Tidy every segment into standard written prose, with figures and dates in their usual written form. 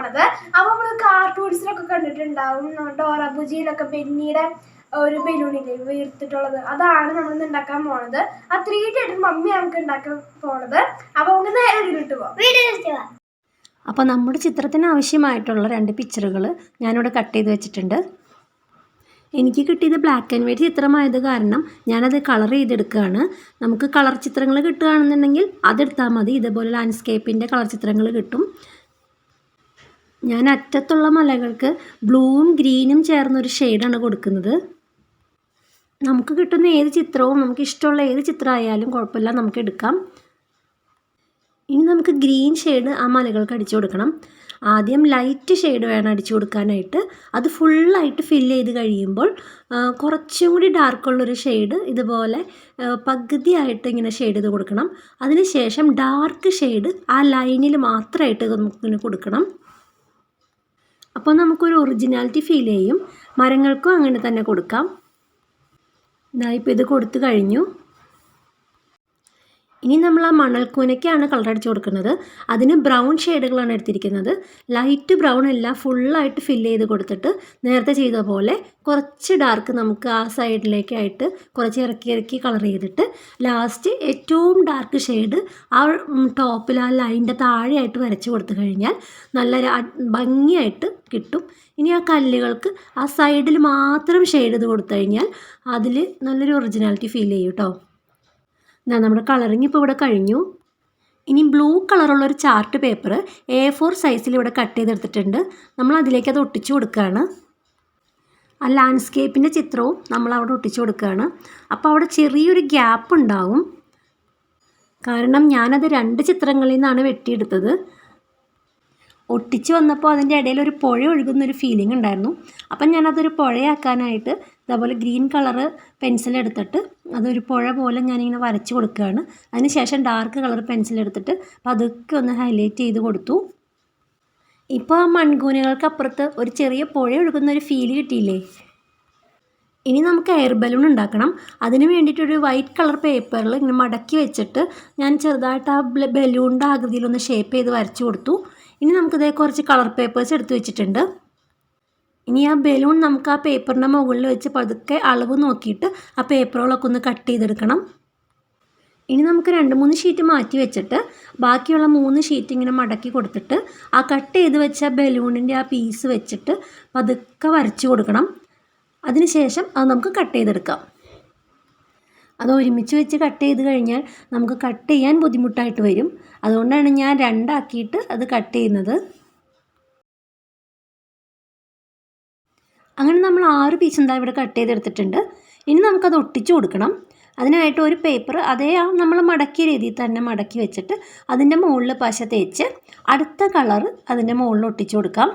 പോണത്. അപ്പോൾ നമ്മൾ കാർട്ടൂൺസിലൊക്കെ കണ്ടിട്ടുണ്ടാവും, ഡോറ ബുജിയിലൊക്കെ ബെന്നിയുടെ ഒരു ബലൂണില്ലേ വീർത്തിട്ടുള്ളത്, അതാണ് നമ്മൾ ഉണ്ടാക്കാൻ പോണത്. ആ 3D ആയിട്ട് മമ്മി നമുക്ക് ഉണ്ടാക്കാൻ പോണത്. അപ്പോൾ നമുക്ക് നേരെ വീഡിയോ. അപ്പോൾ നമ്മുടെ ചിത്രത്തിന് ആവശ്യമായിട്ടുള്ള 2 പിക്ചറുകൾ ഞാനിവിടെ കട്ട് ചെയ്ത് വെച്ചിട്ടുണ്ട്. എനിക്ക് കിട്ടിയത് ബ്ലാക്ക് ആൻഡ് വൈറ്റ് ചിത്രമായത് കാരണം ഞാനത് കളർ ചെയ്തെടുക്കുകയാണ്. നമുക്ക് കളർ ചിത്രങ്ങൾ കിട്ടുകയാണെന്നുണ്ടെങ്കിൽ അതെടുത്താൽ മതി. ഇതേപോലെ ലാൻഡ്സ്കേപ്പിൻ്റെ കളർ ചിത്രങ്ങൾ കിട്ടും. ഞാൻ അറ്റത്തുള്ള മലകൾക്ക് ബ്ലൂവും ഗ്രീനും ചേർന്നൊരു ഷെയ്ഡാണ് കൊടുക്കുന്നത്. നമുക്ക് കിട്ടുന്ന ഏത് ചിത്രവും നമുക്ക് ഇഷ്ടമുള്ള ഏത് ചിത്രമായാലും കുഴപ്പമില്ല, നമുക്ക് എടുക്കാം. ഇനി നമുക്ക് ഗ്രീൻ ഷെയ്ഡ് ആ മലകൾക്ക് അടിച്ചു കൊടുക്കണം. ആദ്യം ലൈറ്റ് ഷെയ്ഡ് വേണം അടിച്ചു കൊടുക്കാനായിട്ട്. അത് ഫുള്ളായിട്ട് ഫില്ല് ചെയ്ത് കഴിയുമ്പോൾ കുറച്ചും കൂടി ഡാർക്കുള്ളൊരു ഷെയ്ഡ് ഇതുപോലെ പകുതിയായിട്ട് ഇങ്ങനെ ഷെയ്ഡ് ചെയ്ത് കൊടുക്കണം. അതിനുശേഷം ഡാർക്ക് ഷെയ്ഡ് ആ ലൈനിൽ മാത്രമായിട്ട് നമുക്കിങ്ങനെ കൊടുക്കണം. അപ്പോൾ നമുക്കൊരു ഒറിജിനാലിറ്റി ഫീൽ ചെയ്യും. മരങ്ങൾക്കും അങ്ങനെ തന്നെ കൊടുക്കാം. ഇപ്പോൾ ഇത് കൊടുത്തു കഴിഞ്ഞു. ഇനി നമ്മൾ ആ മണൽക്കൂനയ്ക്കാണ് കളർ അടിച്ചു കൊടുക്കുന്നത്. അതിന് ബ്രൗൺ ഷെയ്ഡുകളാണ് എടുത്തിരിക്കുന്നത്. ലൈറ്റ് ബ്രൗൺ അല്ല, ഫുള്ളായിട്ട് ഫില്ല് ചെയ്ത് കൊടുത്തിട്ട് നേരത്തെ ചെയ്ത പോലെ കുറച്ച് ഡാർക്ക് നമുക്ക് ആ സൈഡിലേക്കായിട്ട് കുറച്ച് ഇറക്കി കളർ ചെയ്തിട്ട് ലാസ്റ്റ് ഏറ്റവും ഡാർക്ക് ഷെയ്ഡ് ആ ടോപ്പിൽ ആ ലൈനിൻ്റെ താഴെയായിട്ട് വരച്ച് കൊടുത്തു കഴിഞ്ഞാൽ നല്ല ഭംഗിയായിട്ട് കിട്ടും. ഇനി ആ കല്ലുകൾക്ക് ആ സൈഡിൽ മാത്രം ഷെയ്ഡ് ചെയ്ത് കൊടുത്തു കഴിഞ്ഞാൽ അതിൽ നല്ലൊരു ഒറിജിനാലിറ്റി ഫീൽ ചെയ്യും കേട്ടോ. നമ്മുടെ കളറിങ് ഇപ്പോൾ ഇവിടെ കഴിഞ്ഞു. ഇനി ബ്ലൂ കളറുള്ളൊരു ചാർട്ട് പേപ്പർ A4 സൈസിൽ ഇവിടെ കട്ട് ചെയ്തെടുത്തിട്ടുണ്ട്. നമ്മൾ അതിലേക്ക് അത് ഒട്ടിച്ചു കൊടുക്കുകയാണ്. ആ ലാൻഡ്സ്കേപ്പിൻ്റെ ചിത്രവും നമ്മൾ അവിടെ ഒട്ടിച്ചു കൊടുക്കുകയാണ്. അപ്പോൾ അവിടെ ചെറിയൊരു ഗ്യാപ്പ് ഉണ്ടാവും, കാരണം ഞാനത് 2 ചിത്രങ്ങളിൽ നിന്നാണ് വെട്ടിയെടുത്തത്. ഒട്ടിച്ച് വന്നപ്പോൾ അതിൻ്റെ ഇടയിൽ ഒരു പുഴ ഒഴുകുന്നൊരു ഫീലിംഗ് ഉണ്ടായിരുന്നു. അപ്പം ഞാനതൊരു പുഴയാക്കാനായിട്ട് ഇതേപോലെ ഗ്രീൻ കളറ് പെൻസിൽ എടുത്തിട്ട് അതൊരു പുഴ പോലെ ഞാനിങ്ങനെ വരച്ച് കൊടുക്കുകയാണ്. അതിനുശേഷം ഡാർക്ക് കളർ പെൻസിൽ എടുത്തിട്ട് പതുക്കെ ഒന്ന് ഹൈലൈറ്റ് ചെയ്ത് കൊടുത്തു. ഇപ്പോൾ ആ മൺകൂനകൾക്കപ്പുറത്ത് ഒരു ചെറിയ പുഴ ഒഴുകുന്നൊരു ഫീല് കിട്ടിയില്ലേ? ഇനി നമുക്ക് എയർ ബലൂൺ ഉണ്ടാക്കണം. അതിന് വേണ്ടിയിട്ടൊരു വൈറ്റ് കളർ പേപ്പറിൽ ഇങ്ങനെ മടക്കി വെച്ചിട്ട് ഞാൻ ചെറുതായിട്ട് ആ ബലൂണിൻ്റെ ആകൃതിയിലൊന്ന് ഷേപ്പ് ചെയ്ത് വരച്ച് കൊടുത്തു. ഇനി നമുക്കിതേ കുറച്ച് കളർ പേപ്പേഴ്സ് എടുത്ത് വെച്ചിട്ടുണ്ട്. ഇനി ആ ബലൂൺ നമുക്ക് ആ പേപ്പറിൻ്റെ മുകളിൽ വെച്ച് പതുക്കെ അളവ് നോക്കിയിട്ട് ആ പേപ്പറുകളൊക്കെ ഒന്ന് കട്ട് ചെയ്തെടുക്കണം. ഇനി നമുക്ക് 2-3 ഷീറ്റ് മാറ്റി വെച്ചിട്ട് ബാക്കിയുള്ള 3 ഷീറ്റ് ഇങ്ങനെ മടക്കി കൊടുത്തിട്ട് ആ കട്ട് ചെയ്ത് വെച്ച ബലൂണിൻ്റെ ആ പീസ് വെച്ചിട്ട് പതുക്കെ വരച്ച് കൊടുക്കണം. അതിനുശേഷം അത് നമുക്ക് കട്ട് ചെയ്തെടുക്കാം. അത് ഒരുമിച്ച് വെച്ച് കട്ട് ചെയ്ത് കഴിഞ്ഞാൽ നമുക്ക് കട്ട് ചെയ്യാൻ ബുദ്ധിമുട്ടായിട്ട് വരും. അതുകൊണ്ടാണ് ഞാൻ 2 ആക്കിയിട്ട് അത് കട്ട് ചെയ്യുന്നത്. അങ്ങനെ നമ്മൾ 6 പീസ് എന്താ ഇവിടെ കട്ട് ചെയ്തെടുത്തിട്ടുണ്ട്. ഇനി നമുക്കത് ഒട്ടിച്ചു കൊടുക്കണം. അതിനായിട്ട് ഒരു പേപ്പർ അതേ നമ്മൾ മടക്കിയ രീതിയിൽ തന്നെ മടക്കി വെച്ചിട്ട് അതിൻ്റെ മുകളിൽ പശ തേച്ച് അടുത്ത കളർ അതിൻ്റെ മുകളിൽ ഒട്ടിച്ചു കൊടുക്കാം.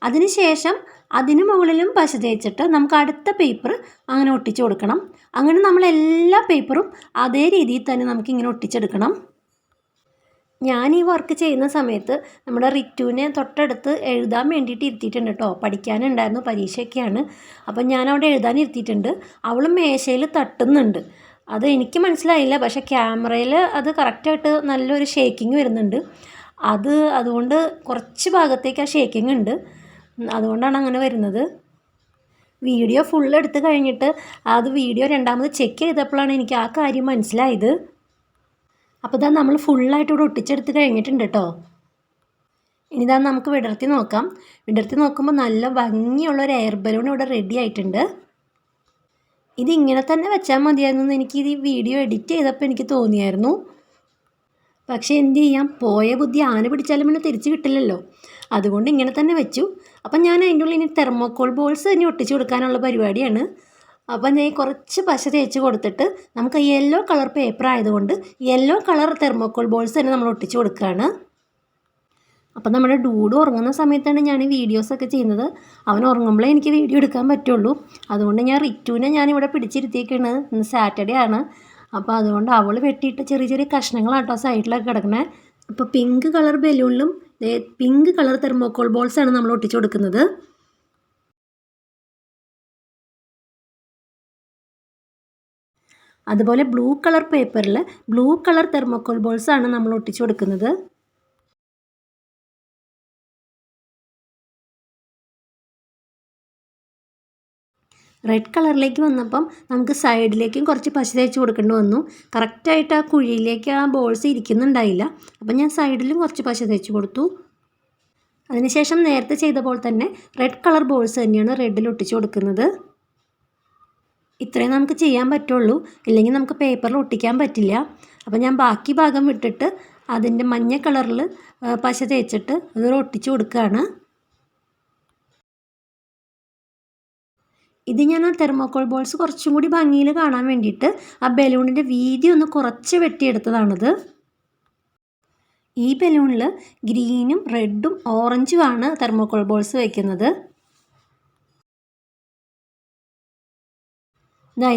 അതിനുശേഷം അതിന് മുകളിലും പശ തേച്ചിട്ട് നമുക്ക് അടുത്ത പേപ്പർ അങ്ങനെ ഒട്ടിച്ചു കൊടുക്കണം. അങ്ങനെ നമ്മൾ എല്ലാ പേപ്പറും അതേ രീതിയിൽ തന്നെ നമുക്കിങ്ങനെ ഒട്ടിച്ചെടുക്കണം. ഞാൻ ഈ വർക്ക് ചെയ്യുന്ന സമയത്ത് നമ്മുടെ റിറ്റുവിനെ തൊട്ടടുത്ത് എഴുതാൻ വേണ്ടിയിട്ട് ഇരുത്തിയിട്ടുണ്ട് കേട്ടോ. പഠിക്കാനുണ്ടായിരുന്നു, പരീക്ഷയൊക്കെയാണ്. അപ്പം ഞാനവിടെ എഴുതാൻ ഇരുത്തിയിട്ടുണ്ട്. അവൾ മേശയിൽ തട്ടുന്നുണ്ട്. അത് എനിക്ക് മനസ്സിലായില്ല, പക്ഷേ ക്യാമറയിൽ അത് കറക്റ്റായിട്ട് നല്ലൊരു ഷേക്കിങ് വരുന്നുണ്ട്. അതുകൊണ്ട് കുറച്ച് ഭാഗത്തേക്ക് ആ ഷേക്കിങ് ഉണ്ട്. അതുകൊണ്ടാണ് അങ്ങനെ വരുന്നത്. വീഡിയോ ഫുൾ എടുത്ത് കഴിഞ്ഞിട്ട് അത് വീഡിയോ രണ്ടാമത് ചെക്ക് ചെയ്തപ്പോഴാണ് എനിക്ക് ആ കാര്യം മനസ്സിലായത്. അപ്പോൾ ഇതാ നമ്മൾ ഫുള്ളായിട്ട് ഇവിടെ ഒട്ടിച്ചെടുത്ത് കഴിഞ്ഞിട്ടുണ്ട് കേട്ടോ. ഇനിതാ നമുക്ക് വിടർത്തി നോക്കാം. വിടർത്തി നോക്കുമ്പോൾ നല്ല ഭംഗിയുള്ളൊരു എയർ ബലൂൺ ഇവിടെ റെഡി ആയിട്ടുണ്ട്. ഇതിങ്ങനെ തന്നെ വെച്ചാൽ മതിയായിരുന്നു എനിക്ക് ഈ വീഡിയോ എഡിറ്റ് ചെയ്തപ്പോൾ എനിക്ക് തോന്നിയായിരുന്നു. പക്ഷേ എന്ത് ചെയ്യാം, പോയ ബുദ്ധി ആന പിടിച്ചാലും പിന്നെ തിരിച്ച് കിട്ടില്ലല്ലോ. അതുകൊണ്ട് ഇങ്ങനെ തന്നെ വെച്ചു. അപ്പം ഞാൻ അതിൻ്റെ ഉള്ളിൽ ഇനി തെർമോക്കോൾ ബോൾസ് ഇനി ഒട്ടിച്ച് കൊടുക്കാനുള്ള പരിപാടിയാണ്. അപ്പം ഞാൻ കുറച്ച് പശ തേച്ച് കൊടുത്തിട്ട് നമുക്ക് യെല്ലോ കളർ പേപ്പർ ആയതുകൊണ്ട് യെല്ലോ കളർ തെർമോക്കോൾ ബോൾസ് തന്നെ നമ്മൾ ഒട്ടിച്ച് കൊടുക്കുകയാണ്. അപ്പം നമ്മുടെ ഡൂഡ് ഉറങ്ങുന്ന സമയത്താണ് ഞാൻ ഈ വീഡിയോസൊക്കെ ചെയ്യുന്നത്. അവൻ ഉറങ്ങുമ്പോഴേ എനിക്ക് വീഡിയോ എടുക്കാൻ പറ്റുള്ളൂ. അതുകൊണ്ട് ഞാൻ റിറ്റുവിനെ ഞാനിവിടെ പിടിച്ചിരുത്തിയേക്കാണ്. ഇന്ന് സാറ്റർഡേ ആണ്. അപ്പോൾ അതുകൊണ്ട് അവൾ വെട്ടിയിട്ട് ചെറിയ ചെറിയ കഷ്ണങ്ങളാണ് കേട്ടോ സൈഡിലൊക്കെ കിടക്കണേ. അപ്പോൾ പിങ്ക് കളർ ബലൂണിലും പിങ്ക് കളർ തെർമോക്കോൾ ബോൾസാണ് നമ്മൾ ഒട്ടിച്ചു കൊടുക്കുന്നത്. അതുപോലെ ബ്ലൂ കളർ പേപ്പറിൽ ബ്ലൂ കളർ തെർമോക്കോൾ ബോൾസാണ് നമ്മൾ ഒട്ടിച്ചു കൊടുക്കുന്നത്. റെഡ് കളറിലേക്ക് വന്നപ്പം നമുക്ക് സൈഡിലേക്കും കുറച്ച് പശ തേച്ച് കൊടുക്കേണ്ടി വന്നു. കറക്റ്റായിട്ട് ആ കുഴിയിലേക്ക് ആ ബോൾസ് ഇരിക്കുന്നുണ്ടായില്ല. അപ്പം ഞാൻ സൈഡിലും കുറച്ച് പശ തേച്ച് കൊടുത്തു. അതിനുശേഷം നേരത്തെ ചെയ്ത പോലെ തന്നെ റെഡ് കളർ ബോൾസ് തന്നെയാണ് റെഡിൽ ഒട്ടിച്ച് കൊടുക്കുന്നത്. ഇത്രയും നമുക്ക് ചെയ്യാൻ പറ്റുള്ളൂ, ഇല്ലെങ്കിൽ നമുക്ക് പേപ്പറിൽ ഒട്ടിക്കാൻ പറ്റില്ല. അപ്പോൾ ഞാൻ ബാക്കി ഭാഗം വിട്ടിട്ട് അതിൻ്റെ മഞ്ഞ കളറിൽ പശ തേച്ചിട്ട് അത് ഒട്ടിച്ച് കൊടുക്കുകയാണ്. ഇത് ഞാൻ ആ തെർമോക്കോൾ ബോൾസ് കുറച്ചും കൂടി ഭംഗിയിൽ കാണാൻ വേണ്ടിയിട്ട് ആ ബലൂണിൻ്റെ വീതി ഒന്ന് കുറച്ച് വെട്ടിയെടുത്തതാണിത്. ഈ ബലൂണിൽ ഗ്രീനും റെഡും ഓറഞ്ചുമാണ് തെർമോക്കോൾ ബോൾസ് വയ്ക്കുന്നത്.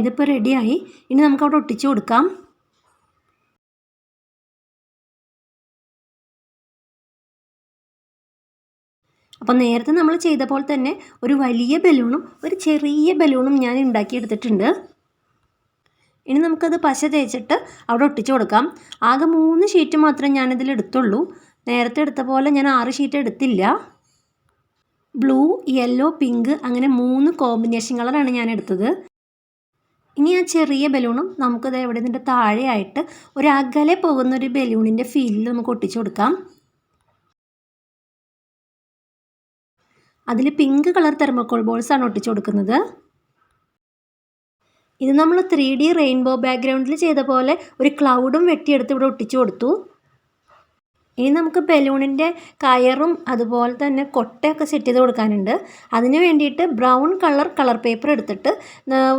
ഇതിപ്പോൾ റെഡിയായി. ഇനി നമുക്ക് അവിടെ ഒട്ടിച്ചു കൊടുക്കാം. അപ്പോൾ നേരത്തെ നമ്മൾ ചെയ്ത പോലെ തന്നെ ഒരു വലിയ ബലൂണും ഒരു ചെറിയ ബലൂണും ഞാൻ ഉണ്ടാക്കിയെടുത്തിട്ടുണ്ട്. ഇനി നമുക്കത് പശ തേച്ചിട്ട് അവിടെ ഒട്ടിച്ചു കൊടുക്കാം. ആകെ 3 ഷീറ്റ് മാത്രമേ ഞാനിതിൽ എടുത്തുള്ളൂ. നേരത്തെ എടുത്ത പോലെ ഞാൻ 6 ഷീറ്റ് എടുത്തില്ല. ബ്ലൂ, യെല്ലോ, പിങ്ക് അങ്ങനെ 3 കോമ്പിനേഷൻ കളറാണ് ഞാൻ എടുത്തത്. ഇനി ആ ചെറിയ ബലൂണും നമുക്കത് എവിടെ ഇതിൻ്റെ താഴെയായിട്ട് ഒരു അകലെ പോകുന്നൊരു ബലൂണിൻ്റെ ഫീലിൽ നമുക്ക് ഒട്ടിച്ചു കൊടുക്കാം. അതിൽ പിങ്ക് കളർ തെർമോക്കോൾ ബോൾസാണ് ഒട്ടിച്ചു കൊടുക്കുന്നത്. ഇത് നമ്മൾ 3D റെയിൻബോ ബാക്ക്ഗ്രൗണ്ടിൽ ചെയ്ത പോലെ ഒരു ക്ലൗഡും വെട്ടിയെടുത്ത് ഇവിടെ ഒട്ടിച്ചു കൊടുത്തു. ഇനി നമുക്ക് ബലൂണിൻ്റെ കയറും അതുപോലെ തന്നെ കൊട്ടയൊക്കെ സെറ്റ് ചെയ്ത് കൊടുക്കാനുണ്ട്. അതിന് വേണ്ടിയിട്ട് ബ്രൗൺ കളർ പേപ്പർ എടുത്തിട്ട്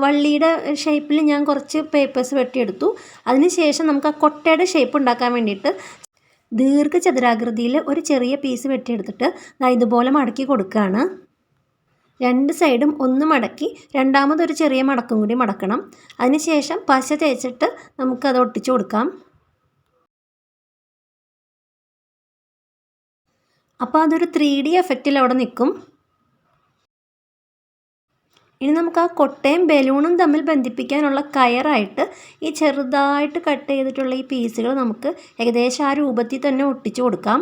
വള്ളിയുടെ ഷേപ്പിൽ ഞാൻ കുറച്ച് പേപ്പേഴ്സ് വെട്ടിയെടുത്തു. അതിന് ശേഷം നമുക്ക് ആ കൊട്ടയുടെ ഷേപ്പ് ഉണ്ടാക്കാൻ വേണ്ടിയിട്ട് ദീർഘചതുരാകൃതിയിൽ ഒരു ചെറിയ പീസ് വെട്ടിയെടുത്തിട്ട് ഇതുപോലെ മടക്കി കൊടുക്കുകയാണ്. 2 സൈഡും ഒന്ന് മടക്കി രണ്ടാമതൊരു ചെറിയ മടക്കും കൂടി മടക്കണം. അതിന് ശേഷം പശ തേച്ചിട്ട് നമുക്കത് ഒട്ടിച്ചു കൊടുക്കാം. അപ്പോൾ അതൊരു 3D എഫക്റ്റിൽ അവിടെ നിൽക്കും. ഇനി നമുക്ക് ആ കൊട്ടയും ബലൂണും തമ്മിൽ ബന്ധിപ്പിക്കാനുള്ള കയറായിട്ട് ഈ ചെറുതായിട്ട് കട്ട് ചെയ്തിട്ടുള്ള ഈ പീസുകൾ നമുക്ക് ഏകദേശം ആ രൂപത്തിൽ തന്നെ ഒട്ടിച്ചു കൊടുക്കാം.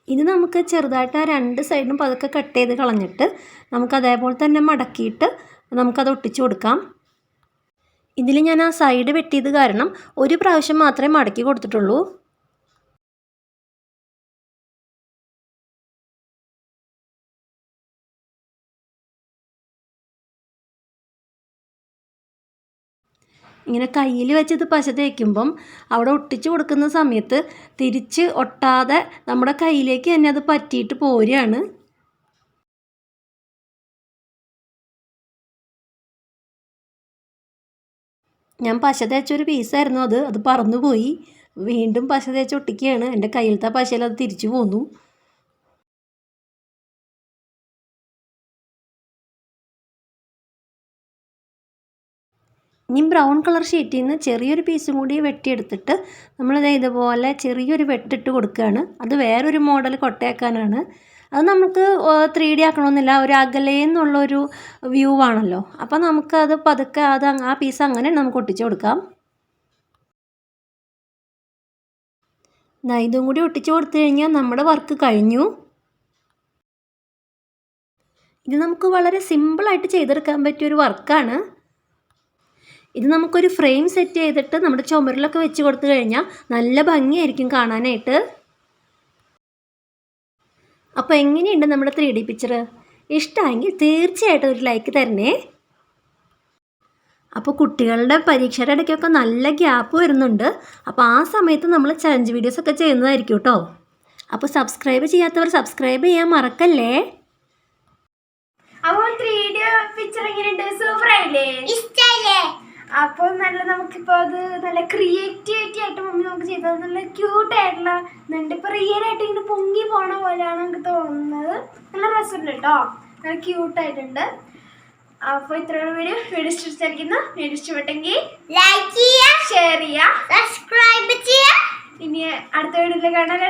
ഇത് നമുക്ക് ചെറുതായിട്ട് ആ 2 സൈഡിനും പതുക്കെ കട്ട് ചെയ്ത് കളഞ്ഞിട്ട് നമുക്ക് അതേപോലെ തന്നെ മടക്കിയിട്ട് നമുക്കത് ഒട്ടിച്ചു കൊടുക്കാം. ഇതിൽ ഞാൻ ആ സൈഡ് വെട്ടിയത് കാരണം ഒരു പ്രാവശ്യം മാത്രമേ മടക്കി കൊടുത്തിട്ടുള്ളൂ. ഇങ്ങനെ കയ്യിൽ വെച്ചത് പശ തേക്കുമ്പം അവിടെ ഒട്ടിച്ചു കൊടുക്കുന്ന സമയത്ത് തിരിച്ച് ഒട്ടാതെ നമ്മുടെ കയ്യിലേക്ക് തന്നെ അത് പറ്റിയിട്ട് പോരുകയാണ്. ഞാൻ പശ തേച്ചൊരു പീസായിരുന്നു അത് പറന്നുപോയി. വീണ്ടും പശ തേച്ച് ഒട്ടിക്കുകയാണ്. എൻ്റെ കയ്യിലത്തെ പശയിൽ അത് തിരിച്ചു പോന്നു. ഇനി ബ്രൗൺ കളർ ഷീറ്റിൽ നിന്ന് ചെറിയൊരു പീസും കൂടി വെട്ടിയെടുത്തിട്ട് നമ്മളിത് ഇതുപോലെ ചെറിയൊരു വെട്ടിട്ട് കൊടുക്കുകയാണ്. അത് വേറൊരു മോഡൽ കൊട്ടയാക്കാനാണ്. അത് നമുക്ക് 3D ആക്കണമെന്നില്ല, ഒരു അകലേന്നുള്ളൊരു വ്യൂ ആണല്ലോ. അപ്പോൾ നമുക്കത് പതുക്കെ ആ പീസ് അങ്ങനെ നമുക്ക് ഒട്ടിച്ചു കൊടുക്കാം. ഇതും കൂടി ഒട്ടിച്ചു കൊടുത്തു കഴിഞ്ഞാൽ നമ്മുടെ വർക്ക് കഴിഞ്ഞു. ഇത് നമുക്ക് വളരെ സിമ്പിളായിട്ട് ചെയ്തെടുക്കാൻ പറ്റിയൊരു വർക്കാണ്. ഇത് നമുക്കൊരു ഫ്രെയിം സെറ്റ് ചെയ്തിട്ട് നമ്മുടെ ചുമരിലൊക്കെ വെച്ച് കൊടുത്തു കഴിഞ്ഞാൽ നല്ല ഭംഗിയായിരിക്കും കാണാനായിട്ട്. അപ്പോൾ എങ്ങനെയുണ്ട് നമ്മുടെ 3D പിക്ചർ? ഇഷ്ടമെങ്കിൽ തീർച്ചയായിട്ടും ഒരു ലൈക്ക് തരണേ. അപ്പോൾ കുട്ടികളുടെ പരീക്ഷയുടെ ഇടയ്ക്കൊക്കെ നല്ല ഗ്യാപ്പ് വരുന്നുണ്ട്. അപ്പോൾ ആ സമയത്ത് നമ്മൾ ചലഞ്ച് വീഡിയോസൊക്കെ ചെയ്യുന്നതായിരിക്കും കേട്ടോ. അപ്പോൾ സബ്സ്ക്രൈബ് ചെയ്യാത്തവർ സബ്സ്ക്രൈബ് ചെയ്യാൻ മറക്കല്ലേ. അപ്പോൾ 3D പിക്ചർ എങ്ങനെയുണ്ട്? സൂപ്പറായില്ലേ? ഇഷ്ടമായില്ലേ? അപ്പോൾ നമുക്കിപ്പോൾ അത് നല്ല ക്രിയേറ്റിവിറ്റി ആയിട്ട് മമ്മി നമുക്ക് ചെയ്തത് നല്ല ക്യൂട്ടായിട്ടുള്ള ഇതുണ്ട്. ഇപ്പോൾ റിയലായിട്ട് ഇങ്ങനെ പൊങ്ങി പോണ പോലെയാണ് നമുക്ക് തോന്നുന്നത്. നല്ല രസമുണ്ട് കേട്ടോ, നല്ല ക്യൂട്ടായിട്ടുണ്ട്. അപ്പോൾ ഇത്രയുള്ള വീഡിയോ ഇഷ്ടപ്പെട്ടിരിക്കുന്നു. വീഡിയോ ഇഷ്ടപ്പെട്ടെങ്കിൽ ലൈക്ക് ചെയ്യുക, ഷെയർ ചെയ്യുക, സബ്സ്ക്രൈബ് ചെയ്യുക. ഇനി അടുത്ത വീഡിയോയിൽ കാണാൻ